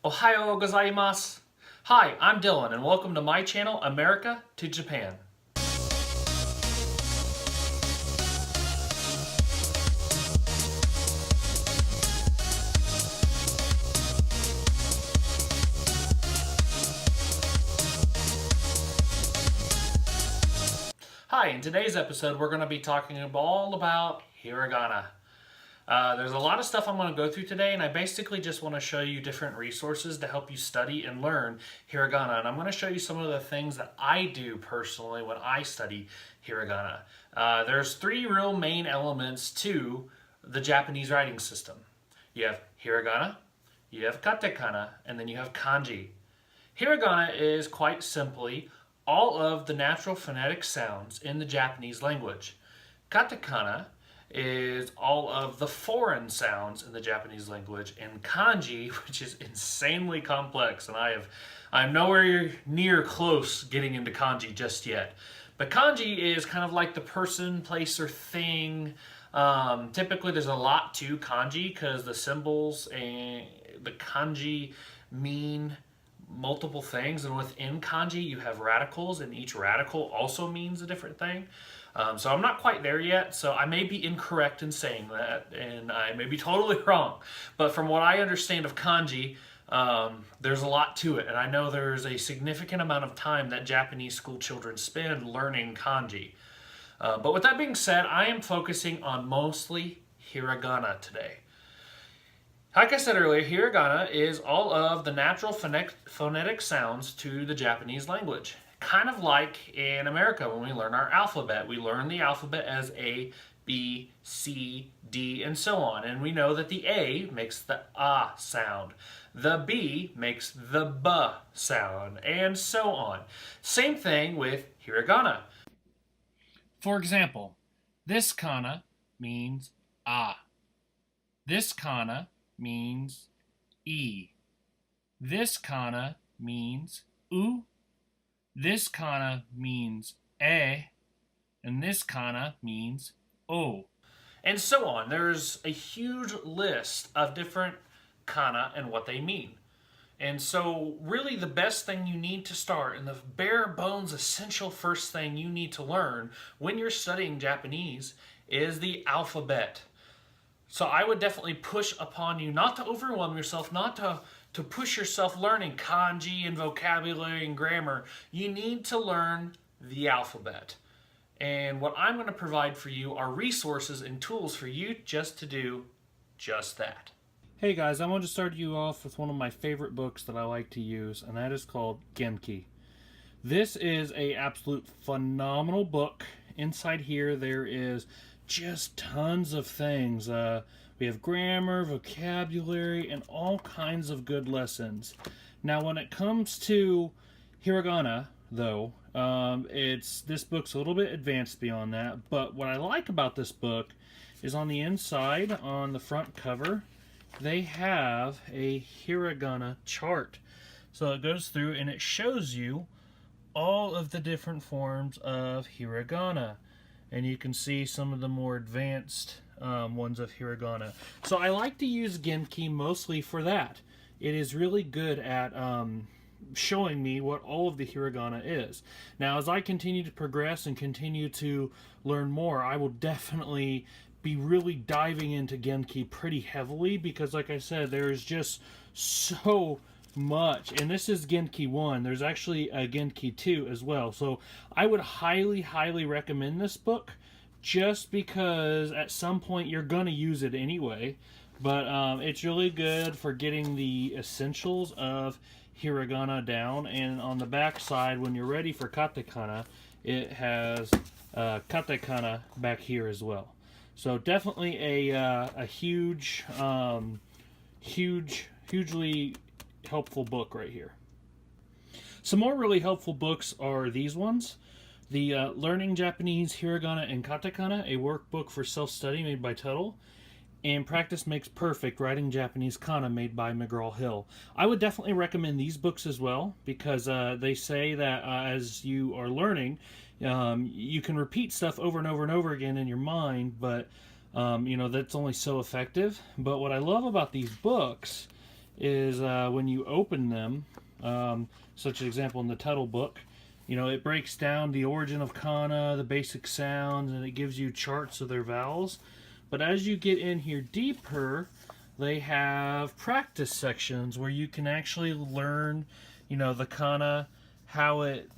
Ohayo gozaimasu. Hi, I'm Dylan, and welcome to my channel, America to Japan. Hi, in today's episode, we're going to be talking all about hiragana. There's a lot of stuff I'm going to go through today, and I basically just want to show you different resources to help you study and learn hiragana. And I'm going to show you some of the things that I do personally when I study hiragana. There's three real main elements to the Japanese writing system. You have hiragana, you have katakana, and then you have kanji. Hiragana is quite simply all of the natural phonetic sounds in the Japanese language. Katakana is all of the foreign sounds in the Japanese language, and kanji, which is insanely complex, and I'm nowhere near close getting into kanji just yet. But kanji is kind of like the person, place, or thing. Typically there's a lot to kanji because the symbols and the kanji mean multiple things, and within kanji you have radicals, and each radical also means a different thing. So I'm not quite there yet, so I may be incorrect in saying that, and I may be totally wrong. But from what I understand of kanji, there's a lot to it, and I know there's a significant amount of time that Japanese school children spend learning kanji. But with that being said, I am focusing on mostly hiragana today. Like I said earlier, hiragana is all of the natural phonetic sounds to the Japanese language. Kind of like in America when we learn our alphabet. We learn the alphabet as A, B, C, D, and so on. And we know that the A makes the A sound. The B makes the B sound, and so on. Same thing with hiragana. For example, this kana means A. This kana means E. This kana means U. This kana means E. And this kana means O. And so on. There's a huge list of different kana and what they mean. And so really the best thing you need to start, and the bare bones essential first thing you need to learn when you're studying Japanese, is the alphabet. So I would definitely push upon you not to overwhelm yourself, not to push yourself learning kanji and vocabulary and grammar. You need to learn the alphabet. And what I'm going to provide for you are resources and tools for you just to do just that. Hey guys, I want to start you off with one of my favorite books that I like to use, and that is called Genki. This is an absolute phenomenal book. Inside here there is just tons of things. We have grammar, vocabulary, and all kinds of good lessons. Now when it comes to hiragana, though, this book's a little bit advanced beyond that, but what I like about this book is on the inside, on the front cover, they have a hiragana chart. So it goes through and it shows you all of the different forms of hiragana. And you can see some of the more advanced ones of hiragana. So I like to use Genki mostly for that. It is really good at showing me what all of the hiragana is. Now, as I continue to progress and continue to learn more, I will definitely be really diving into Genki pretty heavily, because like I said, there is just so much. And this is Genki 1. There's actually a Genki 2 as well. So I would highly recommend this book, just because at some point you're going to use it anyway. But it's really good for getting the essentials of hiragana down. And on the back side, when you're ready for katakana, it has katakana back here as well. So definitely a hugely helpful book right here. Some more really helpful books are these ones. The Learning Japanese Hiragana and Katakana, a workbook for self-study made by Tuttle, and Practice Makes Perfect, Writing Japanese Kana, made by McGraw-Hill. I would definitely recommend these books as well, because they say that as you are learning, you can repeat stuff over and over and over again in your mind, but that's only so effective. But what I love about these books is when you open them, such an example in the title book, it breaks down the origin of kana, the basic sounds, and it gives you charts of their vowels. But as you get in here deeper, they have practice sections where you can actually learn, the kana,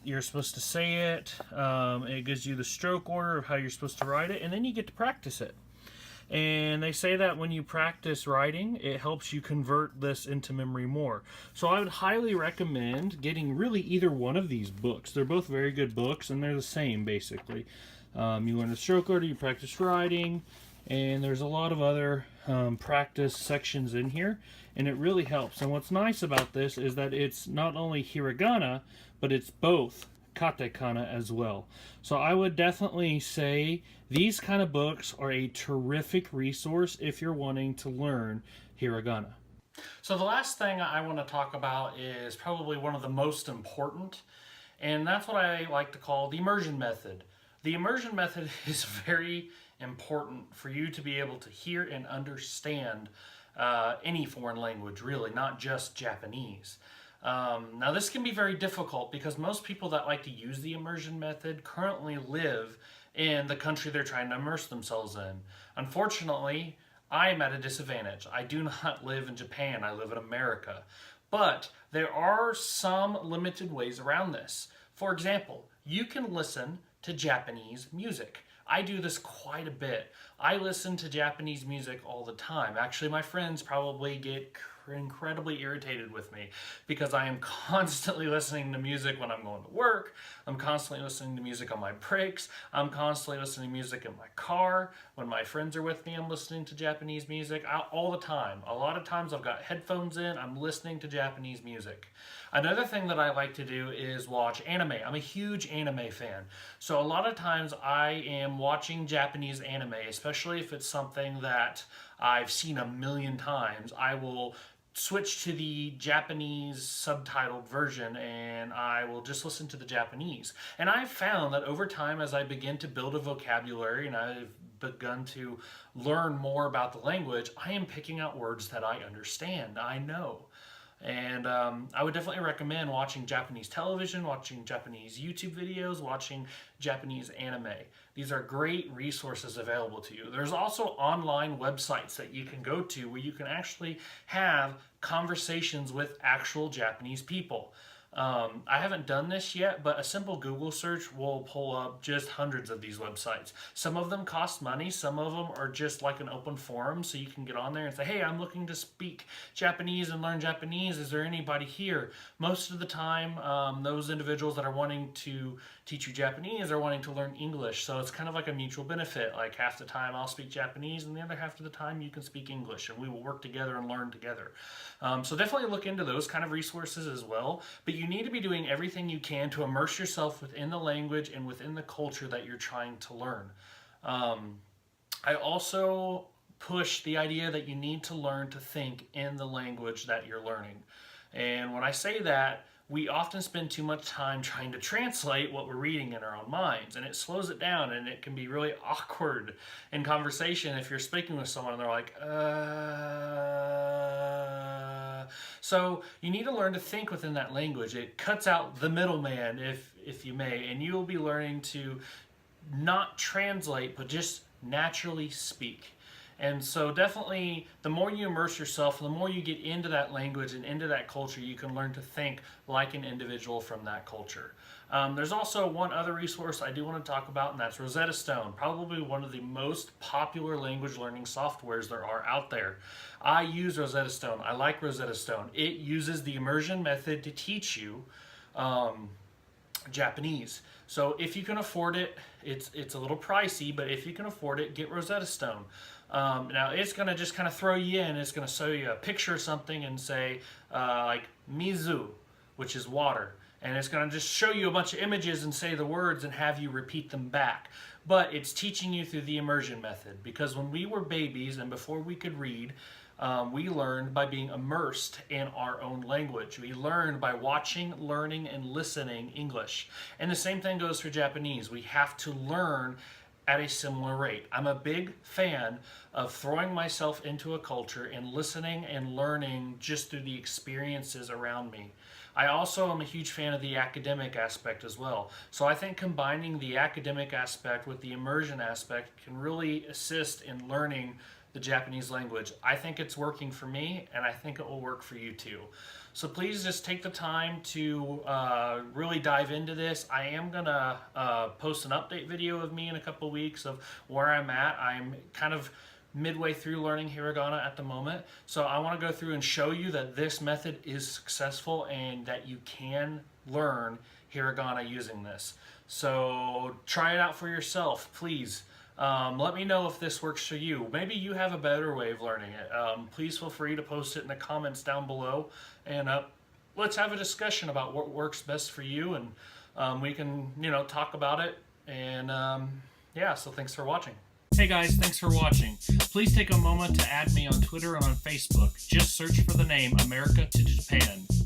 you're supposed to say it. It gives you the stroke order of how you're supposed to write it, and then you get to practice it. And they say that when you practice writing, it helps you convert this into memory more. So I would highly recommend getting really either one of these books. They're both very good books, and they're the same basically. You learn the stroke order, you practice writing, and there's a lot of other practice sections in here, and it really helps. And what's nice about this is that it's not only hiragana, but it's both katakana as well. So I would definitely say these kind of books are a terrific resource if you're wanting to learn hiragana. So the last thing I want to talk about is probably one of the most important, and that's what I like to call the immersion method. The immersion method is very important for you to be able to hear and understand any foreign language, really, not just Japanese. Now this can be very difficult because most people that like to use the immersion method currently live in the country they're trying to immerse themselves in. Unfortunately, I am at a disadvantage. I do not live in Japan, I live in America. But there are some limited ways around this. For example, you can listen to Japanese music. I do this quite a bit. I listen to Japanese music all the time. Actually, my friends probably get incredibly irritated with me because I am constantly listening to music when I'm going to work. I'm constantly listening to music on my breaks. I'm constantly listening to music in my car. When my friends are with me, I'm listening to Japanese music all the time. A lot of times I've got headphones in, I'm listening to Japanese music. Another thing that I like to do is watch anime. I'm a huge anime fan. So a lot of times I am watching Japanese anime, especially if it's something that I've seen a million times. I will switch to the Japanese subtitled version and I will just listen to the Japanese. And I've found that over time, as I begin to build a vocabulary and I've begun to learn more about the language, I am picking out words that I understand, I know. And I would definitely recommend watching Japanese television, watching Japanese YouTube videos, watching Japanese anime. These are great resources available to you. There's also online websites that you can go to where you can actually have conversations with actual Japanese people. I haven't done this yet, but a simple Google search will pull up just hundreds of these websites. Some of them cost money, some of them are just like an open forum, so you can get on there and say, hey, I'm looking to speak Japanese and learn Japanese. Is there anybody here? Most of the time, those individuals that are wanting to teach you Japanese are wanting to learn English, so it's kind of like a mutual benefit. Like half the time I'll speak Japanese and the other half of the time you can speak English, and we will work together and learn together. So definitely look into those kind of resources as well, but you need to be doing everything you can to immerse yourself within the language and within the culture that you're trying to learn. I also push the idea that you need to learn to think in the language that you're learning. And when I say that, we often spend too much time trying to translate what we're reading in our own minds, and it slows it down, and it can be really awkward in conversation if you're speaking with someone and they're like, So you need to learn to think within that language. It cuts out the middleman, if you may, and you'll be learning to not translate, but just naturally speak. And so definitely the more you immerse yourself, the more you get into that language and into that culture, you can learn to think like an individual from that culture. There's also one other resource I do want to talk about, and that's Rosetta Stone, probably one of the most popular language learning softwares there are out there. I use Rosetta Stone. I like Rosetta Stone. It uses the immersion method to teach you Japanese. So if you can afford it, it's a little pricey, but if you can afford it, get Rosetta Stone. Now it's going to just kind of throw you in. It's going to show you a picture of something and say like mizu, which is water. And it's going to just show you a bunch of images and say the words and have you repeat them back. But it's teaching you through the immersion method, because when we were babies and before we could read, we learned by being immersed in our own language. We learned by watching, learning, and listening English. And the same thing goes for Japanese. We have to learn at a similar rate. I'm a big fan of throwing myself into a culture and listening and learning just through the experiences around me. I also am a huge fan of the academic aspect as well. So I think combining the academic aspect with the immersion aspect can really assist in learning the Japanese language. I think it's working for me, and I think it will work for you too. So please just take the time to really dive into this. I am gonna post an update video of me in a couple weeks of where I'm at. I'm kind of midway through learning hiragana at the moment, so I want to go through and show you that this method is successful and that you can learn hiragana using this. So try it out for yourself, please. Let me know if this works for you. Maybe you have a better way of learning it. Please feel free to post it in the comments down below, and let's have a discussion about what works best for you, and we can, talk about it. And yeah, so thanks for watching. Hey guys, thanks for watching. Please take a moment to add me on Twitter and on Facebook. Just search for the name America to Japan.